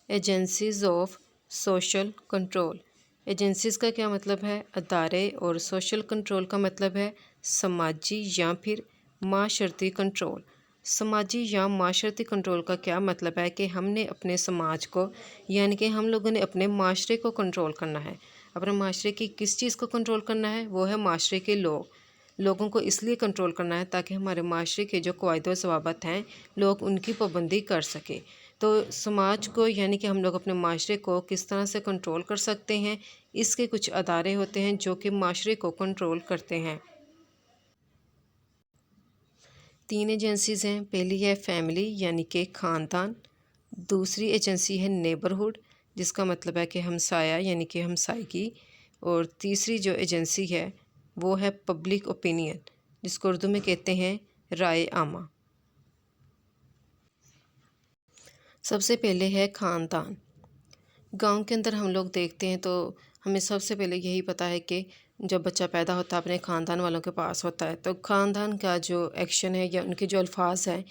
Agencies of social control. Agencies کا کیا مطلب ہے؟ ادارے، اور سوشل کنٹرول کا مطلب ہے سماجی یا پھر معاشرتی کنٹرول۔ سماجی یا معاشرتی کنٹرول کا کیا مطلب ہے کہ ہم نے اپنے سماج کو، یعنی کہ ہم لوگوں نے اپنے معاشرے کو کنٹرول کرنا ہے۔ اپنے معاشرے کی کس چیز کو کنٹرول کرنا ہے؟ وہ ہے معاشرے کے لوگوں کو اس لیے کنٹرول کرنا ہے تاکہ ہمارے معاشرے کے جو قواعد و ضوابط ہیں لوگ ان کی پابندی کر سکیں۔ تو سماج کو، یعنی کہ ہم لوگ اپنے معاشرے کو کس طرح سے کنٹرول کر سکتے ہیں، اس کے کچھ ادارے ہوتے ہیں جو کہ معاشرے کو کنٹرول کرتے ہیں۔ 3 ایجنسیز ہیں۔ پہلی ہے فیملی، یعنی کہ خاندان۔ دوسری ایجنسی ہے نیبرہڈ، جس کا مطلب ہے کہ ہمسایہ، یعنی کہ ہمسائیگی۔ اور تیسری جو ایجنسی ہے وہ ہے پبلک اوپینین، جس کو اردو میں کہتے ہیں رائے عامہ۔ سب سے پہلے ہے خاندان۔ گاؤں کے اندر ہم لوگ دیکھتے ہیں تو ہمیں سب سے پہلے یہی پتہ ہے کہ جب بچہ پیدا ہوتا ہے اپنے خاندان والوں کے پاس ہوتا ہے، تو خاندان کا جو ایکشن ہے یا ان کے جو الفاظ ہیں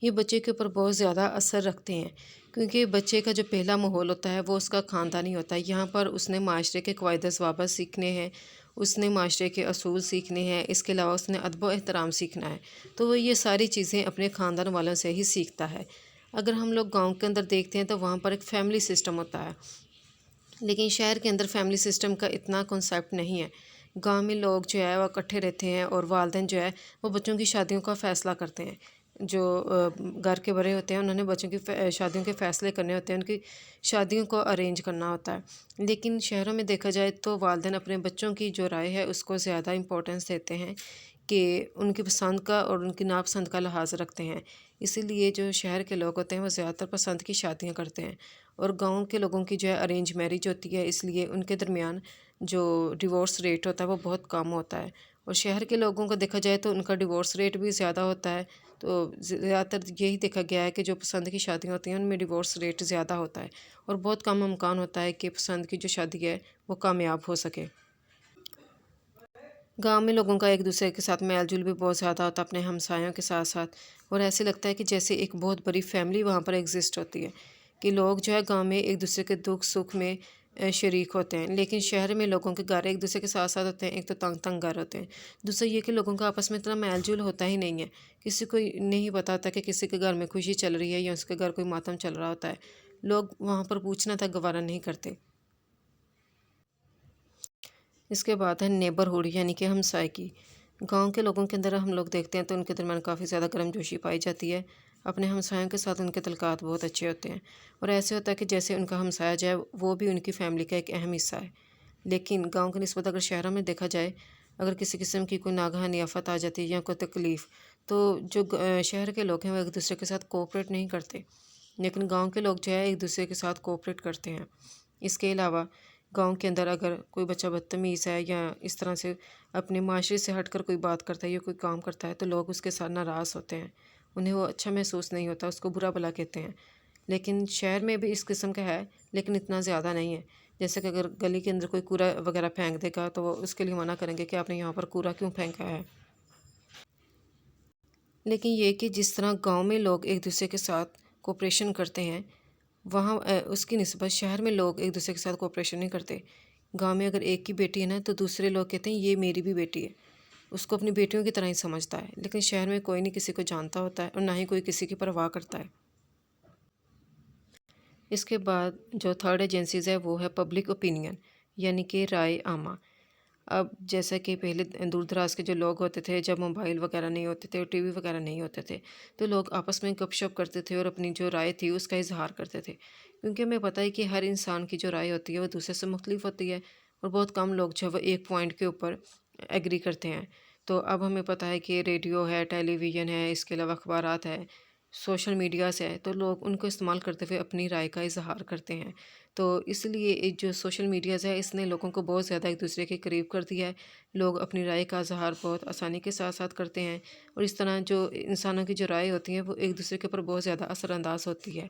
یہ بچے کے اوپر بہت زیادہ اثر رکھتے ہیں، کیونکہ بچے کا جو پہلا ماحول ہوتا ہے وہ اس کا خاندانی ہوتا ہے۔ یہاں پر اس نے معاشرے کے قواعد و ضوابط سیکھنے ہیں، اس نے معاشرے کے اصول سیکھنے ہیں، اس کے علاوہ اس نے ادب و احترام سیکھنا ہے، تو وہ یہ ساری چیزیں اپنے خاندان والوں سے ہی سیکھتا ہے۔ اگر ہم لوگ گاؤں کے اندر دیکھتے ہیں تو وہاں پر ایک فیملی سسٹم ہوتا ہے، لیکن شہر کے اندر فیملی سسٹم کا اتنا کنسیپٹ نہیں ہے۔ گاؤں میں لوگ جو ہے وہ اکٹھے رہتے ہیں، اور والدین جو ہے وہ بچوں کی شادیوں کا فیصلہ کرتے ہیں۔ جو گھر کے بڑے ہوتے ہیں انہوں نے بچوں کی شادیوں کے فیصلے کرنے ہوتے ہیں، ان کی شادیوں کو ارینج کرنا ہوتا ہے۔ لیکن شہروں میں دیکھا جائے تو والدین اپنے بچوں کی جو رائے ہے اس کو زیادہ امپورٹنس دیتے ہیں، کہ ان کی پسند کا اور ان کی ناپسند کا لحاظ رکھتے ہیں۔ اسی لیے جو شہر کے لوگ ہوتے ہیں وہ زیادہ تر پسند کی شادیاں کرتے ہیں، اور گاؤں کے لوگوں کی جو ہے ارینج میرج ہوتی ہے، اس لیے ان کے درمیان جو ڈیورس ریٹ ہوتا ہے وہ بہت کم ہوتا ہے۔ اور شہر کے لوگوں کو دیکھا جائے تو ان کا ڈیورس ریٹ بھی زیادہ ہوتا ہے، تو زیادہ تر یہی دیکھا گیا ہے کہ جو پسند کی شادیاں ہوتی ہیں ان میں ڈیورس ریٹ زیادہ ہوتا ہے، اور بہت کم امکان ہوتا ہے کہ پسند کی جو شادی ہے وہ کامیاب ہو سکے۔ گاؤں میں لوگوں کا ایک دوسرے کے ساتھ میل جول بھی بہت زیادہ ہوتا ہے، اپنے ہمسایوں کے ساتھ ساتھ، اور ایسے لگتا ہے کہ جیسے ایک بہت بڑی فیملی وہاں پر ایگزسٹ ہوتی ہے، کہ لوگ جو ہے گاؤں میں ایک دوسرے کے دکھ سکھ میں شریک ہوتے ہیں۔ لیکن شہر میں لوگوں کے گھر ایک دوسرے کے ساتھ ساتھ ہوتے ہیں، ایک تو تنگ گھر ہوتے ہیں، دوسرا یہ کہ لوگوں کا آپس میں اتنا میل جول ہوتا ہی نہیں ہے، کسی کو نہیں پتہ ہوتا کہ کسی کے گھر میں خوشی چل رہی ہے یا اس کے گھر کوئی ماتم چل رہا ہوتا ہے، لوگ وہاں پر پوچھنا تک گوارہ نہیں کرتے۔ اس کے بعد ہے نیبرہڈ، یعنی کہ ہمسائیگی۔ گاؤں کے لوگوں کے اندر ہم لوگ دیکھتے ہیں تو ان کے درمیان کافی زیادہ گرم جوشی پائی جاتی ہے، اپنے ہمسایوں کے ساتھ ان کے تعلقات بہت اچھے ہوتے ہیں، اور ایسے ہوتا ہے کہ جیسے ان کا ہمسایہ جو ہے وہ بھی ان کی فیملی کا ایک اہم حصہ ہے۔ لیکن گاؤں کی نسبت اگر شہروں میں دیکھا جائے، اگر کسی قسم کی کوئی ناگہانی آفت آ جاتی ہے یا کوئی تکلیف، تو جو شہر کے لوگ ہیں وہ ایک دوسرے کے ساتھ کوآپریٹ نہیں کرتے، لیکن گاؤں کے لوگ جو ہے ایک دوسرے کے ساتھ کوآپریٹ کرتے ہیں۔ اس کے علاوہ گاؤں کے اندر اگر کوئی بچہ بدتمیز ہے یا اس طرح سے اپنے معاشرے سے ہٹ کر کوئی بات کرتا ہے یا کوئی کام کرتا ہے تو لوگ اس کے ساتھ ناراض ہوتے ہیں، انہیں وہ اچھا محسوس نہیں ہوتا، اس کو برا بھلا کہتے ہیں۔ لیکن شہر میں بھی اس قسم کا ہے، لیکن اتنا زیادہ نہیں ہے۔ جیسے کہ اگر گلی کے اندر کوئی کوڑا وغیرہ پھینک دے گا تو وہ اس کے لیے منع کریں گے کہ آپ نے یہاں پر کوڑا کیوں پھینکا ہے۔ لیکن یہ کہ جس طرح گاؤں میں لوگ ایک دوسرے کے ساتھ کوپریشن کرتے ہیں، وہاں اس کی نسبت شہر میں لوگ ایک دوسرے کے ساتھ کوپریشن نہیں کرتے۔ گاؤں میں اگر ایک کی بیٹی ہے نا تو دوسرے لوگ کہتے ہیں یہ میری بھی بیٹی ہے، اس کو اپنی بیٹیوں کی طرح ہی سمجھتا ہے، لیکن شہر میں کوئی نہیں کسی کو جانتا ہوتا ہے اور نہ ہی کوئی کسی کی پرواہ کرتا ہے۔ اس کے بعد جو تھرڈ ایجنسیز ہے وہ ہے پبلک اوپینین، یعنی کہ رائے عامہ۔ اب جیسا کہ پہلے دور دراز کے جو لوگ ہوتے تھے، جب موبائل وغیرہ نہیں ہوتے تھے اور ٹی وی وغیرہ نہیں ہوتے تھے، تو لوگ آپس میں گپ شپ کرتے تھے اور اپنی جو رائے تھی اس کا اظہار کرتے تھے، کیونکہ ہمیں پتہ ہے کہ ہر انسان کی جو رائے ہوتی ہے وہ دوسرے سے مختلف ہوتی ہے، اور بہت کم لوگ جو ہے وہ ایک پوائنٹ کے اوپر ایگری کرتے ہیں۔ تو اب ہمیں پتہ ہے کہ ریڈیو ہے، ٹیلی ویژن ہے، اس کے علاوہ اخبارات ہے، سوشل میڈیا سے ہے، تو لوگ ان کو استعمال کرتے ہوئے اپنی رائے کا اظہار کرتے ہیں۔ تو اس لیے جو سوشل میڈیاز ہے اس نے لوگوں کو بہت زیادہ ایک دوسرے کے قریب کر دیا ہے، لوگ اپنی رائے کا اظہار بہت آسانی کے ساتھ ساتھ کرتے ہیں، اور اس طرح جو انسانوں کی جو رائے ہوتی ہیں وہ ایک دوسرے کے اوپر بہت زیادہ اثر انداز ہوتی ہے۔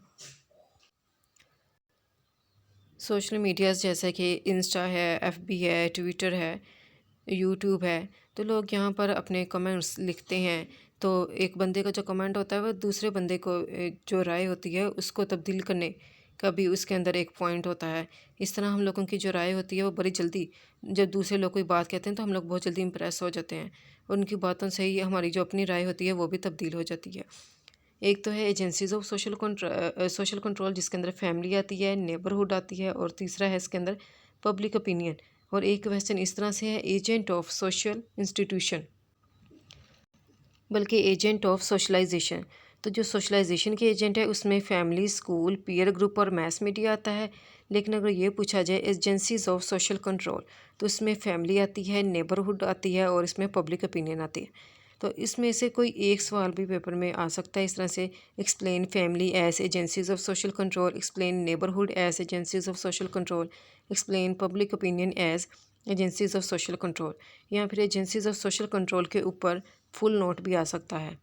سوشل میڈیاز جیسے کہ انسٹا ہے، ایف بی ہے، ٹویٹر ہے، یوٹیوب ہے، تو لوگ یہاں پر اپنے کمنٹس لکھتے ہیں، تو ایک بندے کا جو کمنٹ ہوتا ہے وہ دوسرے بندے کو جو رائے ہوتی ہے اس کو تبدیل کرنے کبھی اس کے اندر ایک پوائنٹ ہوتا ہے۔ اس طرح ہم لوگوں کی جو رائے ہوتی ہے وہ بڑی جلدی، جب دوسرے لوگ کوئی بات کہتے ہیں تو ہم لوگ بہت جلدی امپریس ہو جاتے ہیں، ان کی باتوں سے ہی ہماری جو اپنی رائے ہوتی ہے وہ بھی تبدیل ہو جاتی ہے۔ ایک تو ہے ایجنسیز آف سوشل کنٹرول، جس کے اندر فیملی آتی ہے، نیبرہڈ آتی ہے، اور تیسرا ہے اس کے اندر پبلک اوپینین، اور ایک کویسچن اس طرح سے ہے ایجنٹ آف سوشل انسٹیٹیوشن، بلکہ ایجنٹ آف سوشلائزیشن۔ تو جو سوشلائزیشن کے ایجنٹ ہے اس میں فیملی، اسکول، پیئر گروپ اور میس میڈیا آتا ہے، لیکن اگر یہ پوچھا جائے ایجنسیز آف سوشل کنٹرول تو اس میں فیملی آتی ہے، نیبرہڈ آتی ہے، اور اس میں پبلک اوپینین آتی ہے۔ تو اس میں سے کوئی ایک سوال بھی پیپر میں آ سکتا ہے اس طرح سے، explain family as agencies of social control, explain neighbourhood as agencies of social control, explain public opinion as agencies of social control, یا پھر ایجنسیز آف سوشل کنٹرول کے اوپر فل نوٹ بھی آ سکتا ہے۔